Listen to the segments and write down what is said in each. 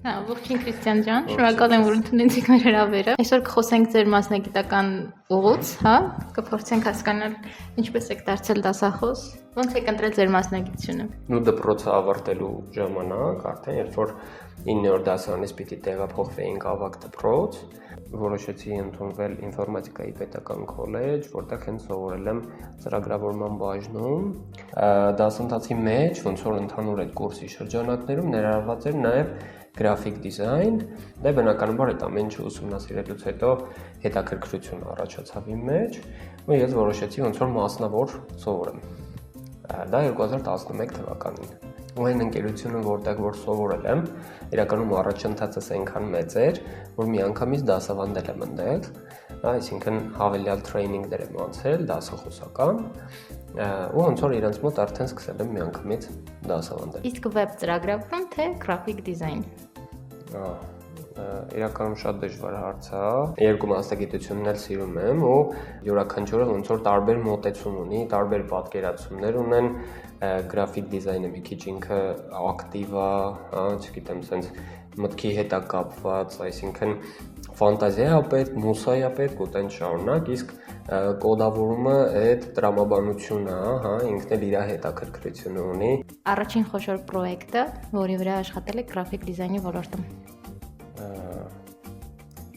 Ողջույն Քրիստիան ջան, շնորհակալ եմ որ ընդունեցիք մեր հրավերը։ Այսօր կխոսենք ձեր մասնագիտական ուղուց, կփորձենք հասկանալ ինչպես եք դարձել դասախոս, ոնց եք ընտրել ձեր մասնագիտությունը։ Դպրոցը ավարտելու ժամանակ, արդեն երբ որ 9-րդ դասարանից պիտի տեղափոխվեինք ավագ դպրոց, որոշեցի ընդունվել ինֆորմատիկայի պետական քոլեջ, որտեղ հենց սովորել եմ ծրագրավորման բաժնում։ Դասընթացի մեջ, ոնց որ ընդհանուր այդ կուրսի շրջանակներում ներառված էր նաև գրաֆիկ դիզայն, դե բնականաբար այդ ամեն ինչը ուսումնասիրելուց հետո հետաքրքրություն առաջացավ իմ մեջ, ու ես որոշեցի ոնց որ մասնավոր սովորեմ։ Դա 2011 թվականին։ Ու այն ընկերությունը, որտեղ որ սովորել եմ, իրականում առաջընթացս այնքան մեծ էր, որ միանգամից դասավանդել եմ այնտեղ, այսինքն հավելյալ տրեյնինգներ եմ անցել, դասախոսական, ու ոնց որ իրենց մոտ արդեն սկսել եմ միանգամից դասավանդել։ Իսկ վեբ ծրագրավորում թե գրաֆիկ դիզայն։ Իրականում շատ դժվար հարց է։ Երկու մասնագիտությունն էլ սիրում եմ ու յուրաքանչյուրը ոնց որ տարբեր մոտեցում ունի, տարբեր պատկերացումներ ունեն։ Գրաֆիկ դիզայնը մի քիչ ինքը ակտիվ է, չգիտեմ, sense մտքի հետ է կապված, այսինքն ֆանտազիա է պետք, մուսա է պետք ու տենց շարունակ, իսկ կոդավորումը այդ տրամաբանությունը, ինքն էլ իր հետաքրքրությունը ունի։ Առաջին խոշոր պրոյեկտը, որի վրա աշխատել եք գրաֆիկ դիզայնի ոլորտում։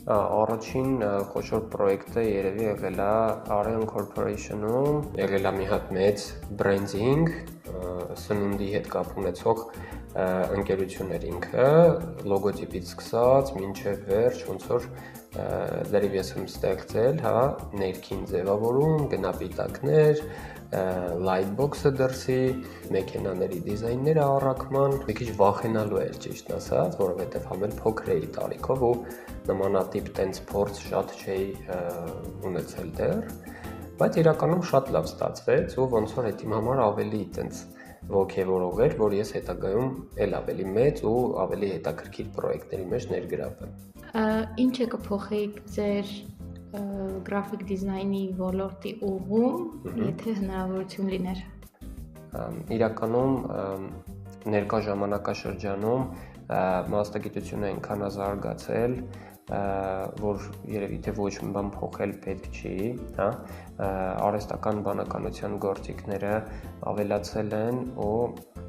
Առաջին խոշոր պրոյեկտը երևի եղել է Arion Corporation-ում, եղել է մի հատ մեծ branding, սնունդի հետ կապ ունեցող ընկերություններ ինքը, լոգոտիպից սկսած, մինչև վերջ, ոնց որ դեռև ես եմ ստեղծել, ներքին ձևավորում, գնապիտակներ, lightbox-ը դրսի, մեքենաների դիզայնները առաքման, մի քիչ վախենալու էր ճիշտ ասած, որովհետև համել փոքր էի տարիքով ու նմանատիպ տենց փորձ շատ չէի ունեցել դեռ, բայց իրականում շատ լավ ստացվեց ու ոնց որ այդ իմ համար ավելի տենց ոգևորող էր, որ ես հետագայում էլ ավելի մեծ ու ավելի հետաքրքիր պրոյեկտների մեջ ներգրավվեմ։ Ինչ է կփոխեիք ձեր գրաֆիկ դիզայնի ոլորտի ուղում, եթե հնարավորություն լիներ։ Իրականում ներկա ժամանակաշրջանում մասնագիտությունը այնքան է զարգացել, որ երևի թե ոչ մի բան փոխել պետք չի, արհեստական բանականության գործիքները ավելացել են ու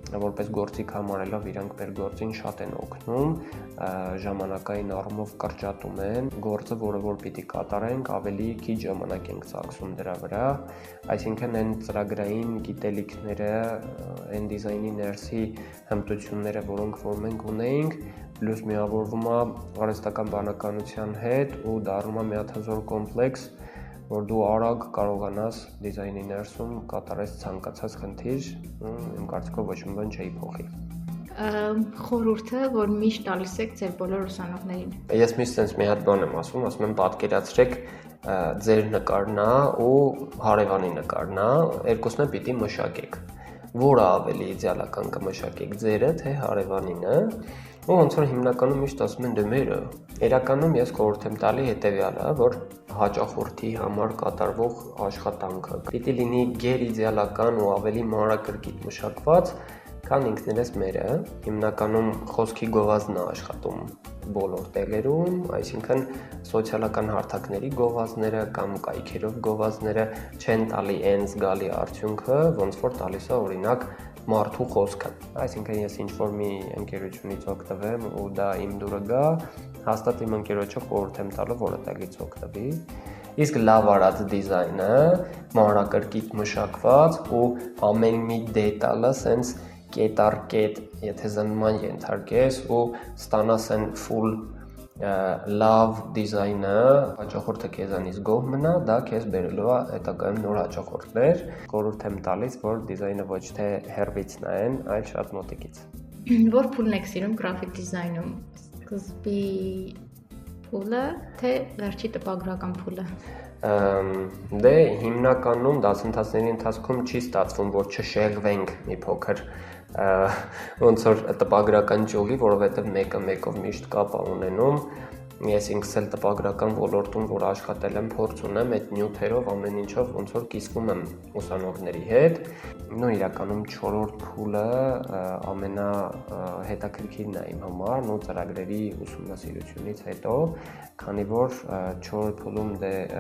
որպես գործիք համարելով իրանք մեր գործին շատ են օգնում, ժամանակային առումով կրճատում են, գործը, որը որ պիտի կատարենք, ավելի քիչ ժամանակ ենք ծախսում դրա վրա, այսինքն այն ծրագրային գիտելիքները, այն դիզայնի ներսի հմտությունները, որոնք որ մենք ունեինք, պլյուս միավորվում է արհեստական բանականության հետ ու դառնում է միաթազոր կոմպլեքս, որ դու արագ կարողանաս դիզայնի ներսում կատարես ցանկացած խնդիր, իմ կարծիքով ոչ մի բան չի փոխի։ Խորհուրդը, որ միշտ տալիս եք ձեր բոլոր ուսանողներին։ Ես միշտ sense մի հատ բան եմ ասում եմ պատկերացրեք ձեր նկարն է ու հարևանի նկարն է, երկուսն էլ պիտի մշակեք։ Որը ավելի իդեալական կմշակեք, ձերը թե հարևանինը, ու ոնց որ հիմնականում միշտ ասում են դե մերը։ Իրականում ես խորհուրդ եմ տալի հետևյալը, որ հաճախորդի համար կատարվող աշխատանքը պիտի լինի գերիդեալական ու ավելի մանրակրկիտ մշակված, քան ինքներս մերը, հիմնականում խոսքի գովազդն է աշխատում բոլոր տեղերում, այսինքն սոցիալական հարթակների գովազդները կամ կայքերով գովազդները չեն տալի այն զգալի արդյունքը, ոնց որ տալիս է օրինակ մարդու խոսքը։ Այսինքն ես ինչ-որ մի ընկերությունից օգտվեմ ու դա իմ դուրը գա, հաստատ իմ ընկերոջը խորհուրդ եմ տալու, որ այդտեղից օգտվի։ Իսկ լավ արած դիզայնը, մանրակրկիտ մշակված ու ամեն մի դետալը սենց կետ առ կետ, եթե զննման ենթարկես ու ստանաս այն full լավ դիզայնը, հաճախորդը քեզանից գոհ մնա, դա քեզ բերելու է հետագայում նոր հաճախորդներ։ Խորհուրդ եմ տալիս, որ դիզայնը ոչ թե հեռվից նայեն, այլ շատ մոտիկից։ Որ փուլն եք սիրում գրաֆիկ դիզայնում, սկզբի փուլը, թե վերջի տպագրական փուլը։ Դե հիմնականում դասընթացների ընթացքում չի ստացվում, որ չշեղվենք մի փոքր ոնց որ տպագրական ճյուղի, որովհետև մեկը մեկով միշտ կապ է ունենում, ես ինքս էլ տպագրական ոլորտում, որ աշխատել եմ, փորձ ունեմ այդ նյութերով ամեն ինչով ոնց որ կիսվում եմ ուսանողների հետ։ Նույն իրականում 4-րդ փուլը ամենահետաքրքիրն է իմ համար նույն ծրագրերի ուսումնասիրությունից հետո, քանի որ 4-րդ փուլում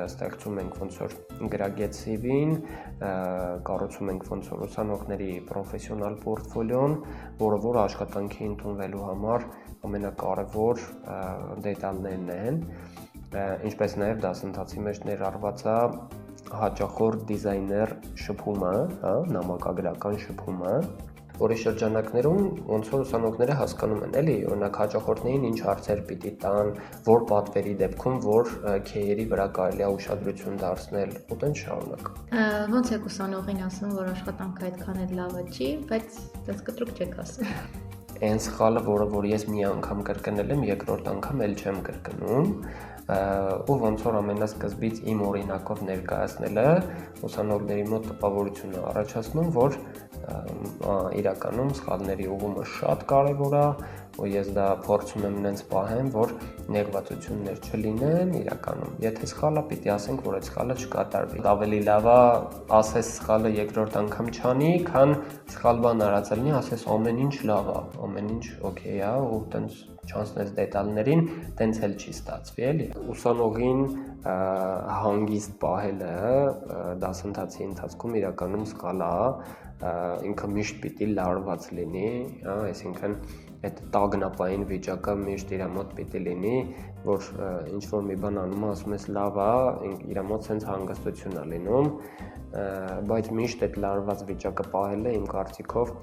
ստեղծում ենք ոնց որ գրագետ CV-ն, կառուցում ենք ոնց որ ուսանողների պրոֆեսիոնալ պորտֆոլիոն, որը որ աշխատանքի ընդունվելու համար ամենակարևոր դետալներն են, ինչպես նաև դասընթացի մեջ ներառված է հաճախորդ դիզայներ շփումը, նամակագրական շփումը, որի շրջանակներում ոնց որ ուսանողները հասկանում են, էլի, օրինակ հաճախորդներին ինչ հարցեր պիտի տան, որ պատվերի դեպքում, որ քեյերի վրա կարելի է ուշադրություն դարձնել, ու տենց շարունակ։ Ոնց եք ուսանողին ասում, որ աշխատանքը այդքան էլ լավը չի, բայց դες կտրուկ չեք ասում։ Այն սխալը, որը ես մի անգամ կրկնել եմ, երկրորդ անգամ էլ չեմ կրկնում, ու ոնց որ ամենասկզբից իմ օրինակով ներկայացնելը ուսանողների մոտ տպավորություն է առաջացնում, որ իրականում սխալների ուղումը շատ կարևոր է, ու ես դա փորձում եմ նենց պահեմ, որ նեղվածություններ չլինեն իրականում։ Եթե սխալ է, պիտի ասենք, որ այդ սխալը չկատարվի։ Ավելի լավ է ասես սխալը երկրորդ անգամ չանի, քան սխալ բան արած լինի, ասես ամեն ինչ լավ է, ամեն ինչ օքեյ է, ու տենց չանցնես դետալներին, տենց էլ չի ստացվի, էլի։ Ուսանողին հանգիստ պահելը դասընթացի ընթացքում իրականում սխալ է, ինքը միշտ պիտի լարված լինի, այսինքն այդ տագնապային վիճակը միշտ իր մոտ պիտի լինի, որ ինչ որ մի բան անում է, ասում ես լավ է, իր մոտ sense հանգստություն է լինում, բայց միշտ այդ լարված վիճակը պահելը իմ կարծիքով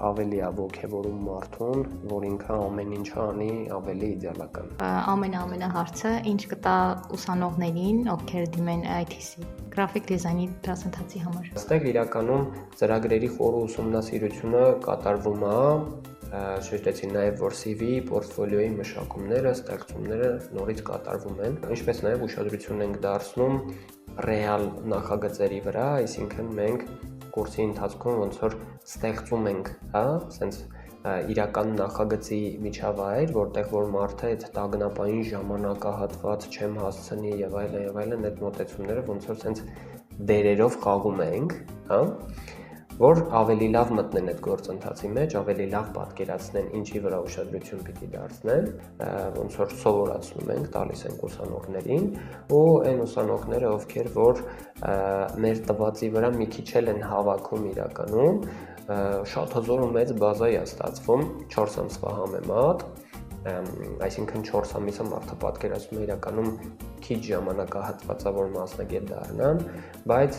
ավելի է ոգևորում մարդուն, որ ինքը ամեն ինչ անի ավելի իդեալական։ Ամենահարցը ինչ կտա ուսանողներին, ովքեր դիմեն ITC գրաֆիկ դիզայնի դասընթացի համար։ Այստեղ իրականում ծրագրերի խորը ուսումնասիրությունը կատարվում է, շեշտեցի նաև, որ CV, պորտֆոլիոյի մշակումները, ստեղծումները նորից կատարվում են, ինչպես նաև ուշադրություն ենք դարձնում ռեալ նախագծերի վրա, այսինքն մենք կուրսի ընթացքում ոնց որ ստեղծում ենք, սենց իրական նախագծի միջավայր, որտեղ որ մարդը այդ տագնապային ժամանակահատված չեմ հասցնի եւ այլն, այդ մոտեցումները ոնց որ սենց դերերով խաղում ենք, որ ավելի լավ մտնեն այդ գործընթացի մեջ, ավելի լավ պատկերացնեն ինչի վրա ուշադրություն պիտի դարձնեն, ոնց որ սովորացնում ենք, տալիս ենք ուսանողներին, ու այն ուսանողները, ովքեր որ մեր տվածի վրա մի քիչ են հավաքում իրականում, շատ հզոր ու մեծ բազա է ստացվում 4 ամսվա համեմատ, այսինքն 4 ամիսը մարդը պատկերացնում է իրականում քիչ ժամանակահատվածա, որ մասնագետ դառնան, բայց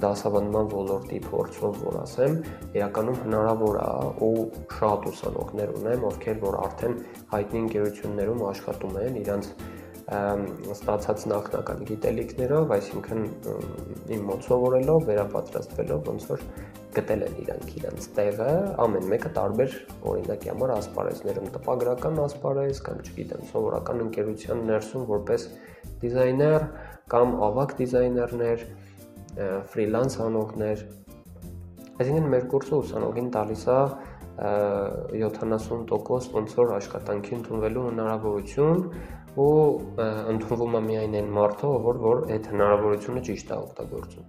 դասավանդման ոլորտի փորձով, որ ասեմ, իրականում հնարավոր է ու շատ ուսանողներ ունեմ, ովքեր որ արդեն հայտնի ընկերություններում աշխատում են իրանց ստացած նախնական գիտելիքներով, այսինքն իմ մոտ սովորելով, վերապատրաստվելով, ոնց որ գտել են իրանց տեղը, ամեն մեկը տարբեր օրինակի համար ասպարեզներում, տպագրական ասպարեզ կամ չգիտեմ, սովորական ընկերության ներսում որպես դիզայներ կամ ավագ դիզայներներ, ֆրիլանս անողներ, այսինքն մեր կուրսը ուսանողին տալիս է 70% ոնց որ աշխատանքի ընդունվելու հնարավորություն ու ընդունվում է միայն այն մարդը, որ այդ հնարավորությունը ճիշտ է օգտագործում։